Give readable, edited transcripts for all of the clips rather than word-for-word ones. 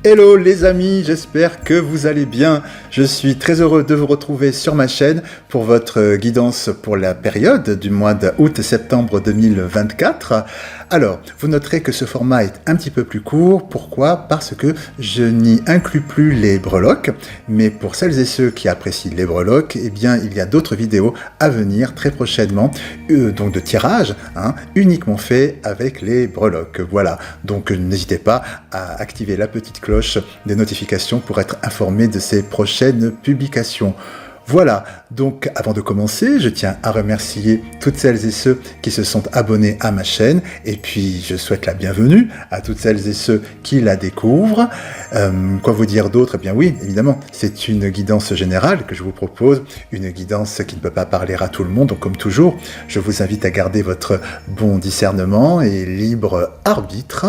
Hello les amis, j'espère que vous allez bien. Je suis très heureux de vous retrouver sur ma chaîne pour votre guidance pour la période du mois d'août-septembre 2024. Alors, vous noterez que ce format est un petit peu plus court. Pourquoi? Parce que je n'y inclus plus les breloques. Mais pour celles et ceux qui apprécient les breloques, eh bien, il y a d'autres vidéos à venir très prochainement, donc de tirage, uniquement fait avec les breloques. Voilà, donc n'hésitez pas à activer la petite cloche des notifications pour être informé de ces prochaines publications. Voilà, donc avant de commencer, je tiens à remercier toutes celles et ceux qui se sont abonnés à ma chaîne, et puis je souhaite la bienvenue à toutes celles et ceux qui la découvrent. Quoi vous dire d'autre? Eh bien oui, évidemment, c'est une guidance générale que je vous propose, une guidance qui ne peut pas parler à tout le monde, donc comme toujours, je vous invite à garder votre bon discernement et libre arbitre.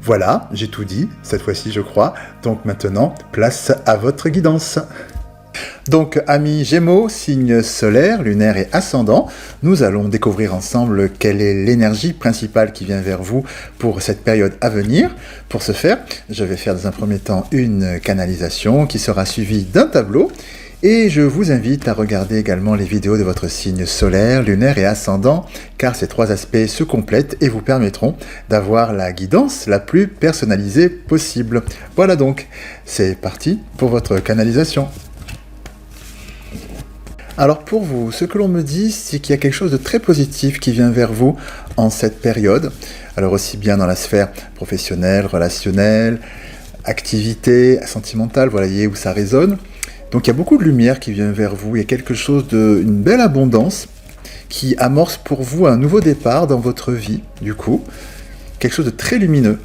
Voilà, j'ai tout dit, cette fois-ci je crois, donc maintenant, place à votre guidance. Donc, amis Gémeaux, signe solaire, lunaire et ascendant, nous allons découvrir ensemble quelle est l'énergie principale qui vient vers vous pour cette période à venir. Pour ce faire, je vais faire dans un premier temps une canalisation qui sera suivie d'un tableau. Et je vous invite à regarder également les vidéos de votre signe solaire, lunaire et ascendant, car ces trois aspects se complètent et vous permettront d'avoir la guidance la plus personnalisée possible. Voilà donc, c'est parti pour votre canalisation. Alors pour vous, ce que l'on me dit, c'est qu'il y a quelque chose de très positif qui vient vers vous en cette période. Alors aussi bien dans la sphère professionnelle, relationnelle, activité, sentimentale, vous voyez où ça résonne. Donc il y a beaucoup de lumière qui vient vers vous, il y a quelque chose une belle abondance qui amorce pour vous un nouveau départ dans votre vie, du coup. Quelque chose de très lumineux.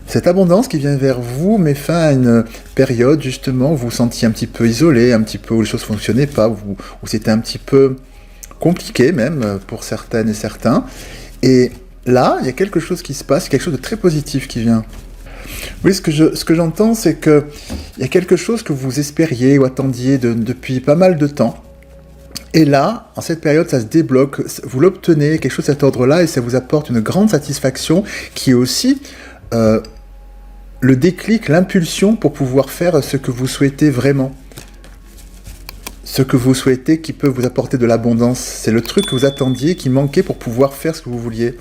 Cette abondance qui vient vers vous met fin à une période justement où vous vous sentiez un petit peu isolé, un petit peu où les choses ne fonctionnaient pas, où c'était un petit peu compliqué même pour certaines et certains. Et là, il y a quelque chose qui se passe, quelque chose de très positif qui vient. Oui, ce que j'entends, c'est qu'il y a quelque chose que vous espériez ou attendiez depuis pas mal de temps. Et là, en cette période, ça se débloque, vous l'obtenez, quelque chose de cet ordre-là, et ça vous apporte une grande satisfaction qui est aussi le déclic, l'impulsion pour pouvoir faire ce que vous souhaitez vraiment. Ce que vous souhaitez qui peut vous apporter de l'abondance. C'est le truc que vous attendiez, qui manquait pour pouvoir faire ce que vous vouliez.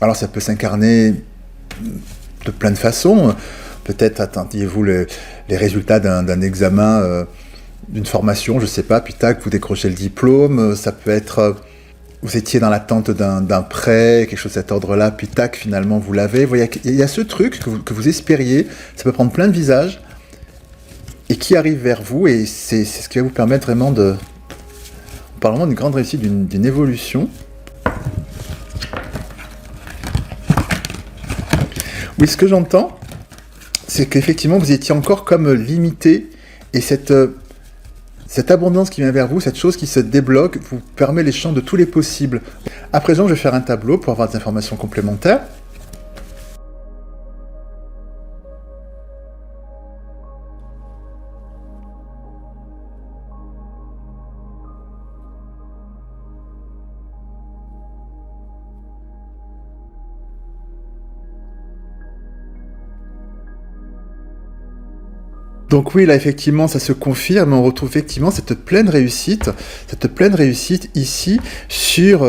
Alors ça peut s'incarner de plein de façons. Peut-être attendiez-vous les résultats d'un examen, d'une formation, je ne sais pas, puis tac, vous décrochez le diplôme. Ça peut être... Vous étiez dans l'attente d'un prêt, quelque chose de cet ordre-là, puis tac, finalement, vous l'avez. Vous voyez, il y a ce truc que vous espériez, ça peut prendre plein de visages, et qui arrive vers vous, et c'est ce qui va vous permettre vraiment de... On parle vraiment d'une grande réussite, d'une évolution. Oui, ce que j'entends, c'est qu'effectivement, vous étiez encore comme limité, et cette abondance qui vient vers vous, cette chose qui se débloque, vous permet les champs de tous les possibles. À présent, je vais faire un tableau pour avoir des informations complémentaires. Donc oui, là effectivement, ça se confirme, on retrouve effectivement cette pleine réussite ici sur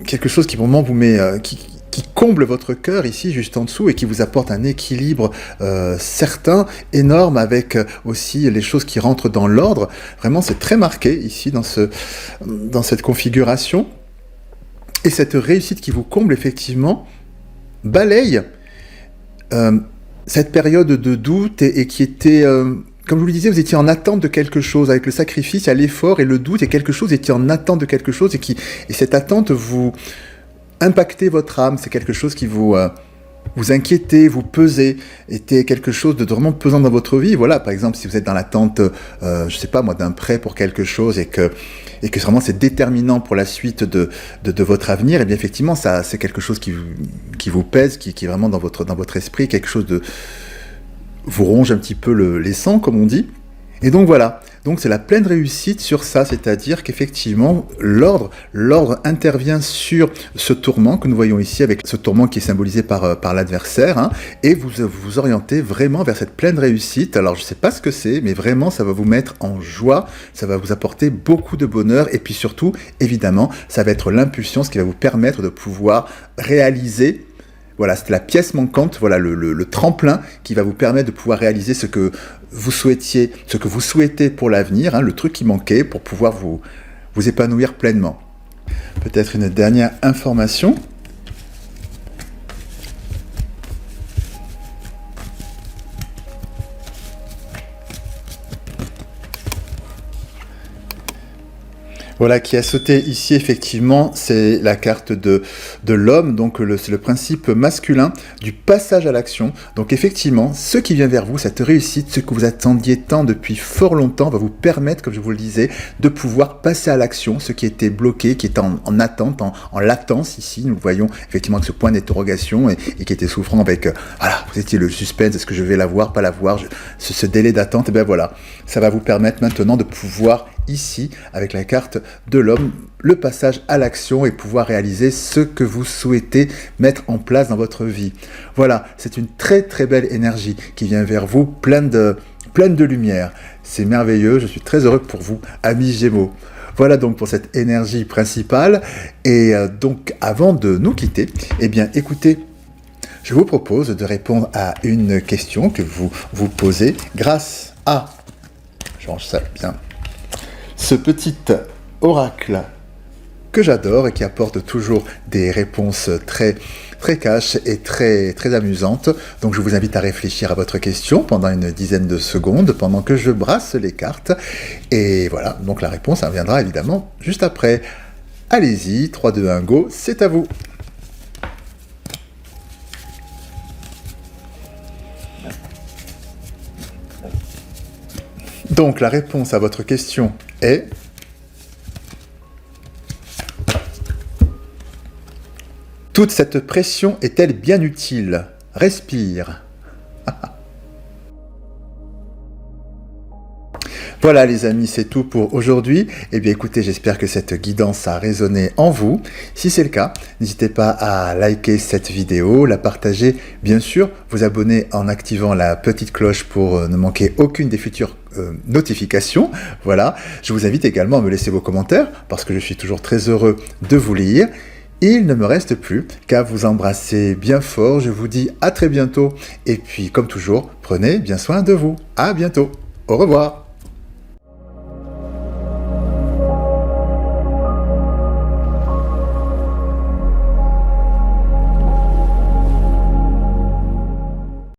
quelque chose qui pour le moment vous met, qui comble votre cœur ici juste en dessous et qui vous apporte un équilibre certain, énorme, avec aussi les choses qui rentrent dans l'ordre. Vraiment, c'est très marqué ici dans cette configuration. Et cette réussite qui vous comble effectivement balaye cette période de doute et qui était, comme je vous le disais, vous étiez en attente de quelque chose, avec le sacrifice, il y a l'effort et le doute, et quelque chose, vous étiez en attente de quelque chose, et cette attente vous impactait votre âme, c'est quelque chose qui vous inquiétait, vous pesait, était quelque chose de vraiment pesant dans votre vie. Voilà, par exemple, si vous êtes dans l'attente, je sais pas moi, d'un prêt pour quelque chose, et que vraiment c'est déterminant pour la suite de votre avenir, et bien effectivement, ça c'est quelque chose qui vous pèse, qui est vraiment dans votre esprit, quelque chose de vous ronge un petit peu les sangs, comme on dit. Et donc voilà, donc c'est la pleine réussite sur ça, c'est-à-dire qu'effectivement, l'ordre intervient sur ce tourment que nous voyons ici, avec ce tourment qui est symbolisé par l'adversaire, hein, et vous orientez vraiment vers cette pleine réussite. Alors je ne sais pas ce que c'est, mais vraiment ça va vous mettre en joie, ça va vous apporter beaucoup de bonheur, et puis surtout, évidemment, ça va être l'impulsion, ce qui va vous permettre de pouvoir réaliser. Voilà, c'est la pièce manquante, voilà le tremplin qui va vous permettre de pouvoir réaliser ce que vous souhaitiez, ce que vous souhaitez pour l'avenir, hein, le truc qui manquait pour pouvoir vous épanouir pleinement. Peut-être une dernière information. Voilà, qui a sauté ici, effectivement, c'est la carte de l'homme, donc c'est le principe masculin du passage à l'action. Donc effectivement, ce qui vient vers vous, cette réussite, ce que vous attendiez tant depuis fort longtemps, va vous permettre, comme je vous le disais, de pouvoir passer à l'action, ce qui était bloqué, qui était en attente, en latence ici. Nous voyons effectivement que ce point d'interrogation et qui était souffrant avec, voilà, vous étiez le suspense, est-ce que je vais l'avoir, pas l'avoir, ce délai d'attente, et bien voilà, ça va vous permettre maintenant de pouvoir ici, avec la carte de l'homme, le passage à l'action et pouvoir réaliser ce que vous souhaitez mettre en place dans votre vie. Voilà, c'est une très très belle énergie qui vient vers vous, pleine de lumière. C'est merveilleux, je suis très heureux pour vous, amis Gémeaux. Voilà donc pour cette énergie principale. Et donc, avant de nous quitter, eh bien, écoutez, je vous propose de répondre à une question que vous vous posez grâce à... Je range ça bien. Ce petit oracle que j'adore et qui apporte toujours des réponses très, très cash et très, très amusantes. Donc je vous invite à réfléchir à votre question pendant une dizaine de secondes, pendant que je brasse les cartes. Et voilà, donc la réponse viendra évidemment juste après. Allez-y, 3, 2, 1, go, c'est à vous. Donc la réponse à votre question est... Toute cette pression est-elle bien utile? Respire. Voilà les amis, c'est tout pour aujourd'hui. Eh bien écoutez, j'espère que cette guidance a résonné en vous. Si c'est le cas, n'hésitez pas à liker cette vidéo, la partager, bien sûr, vous abonner en activant la petite cloche pour ne manquer aucune des futures notifications. Voilà, je vous invite également à me laisser vos commentaires parce que je suis toujours très heureux de vous lire. Il ne me reste plus qu'à vous embrasser bien fort. Je vous dis à très bientôt et puis comme toujours, prenez bien soin de vous. À bientôt. Au revoir.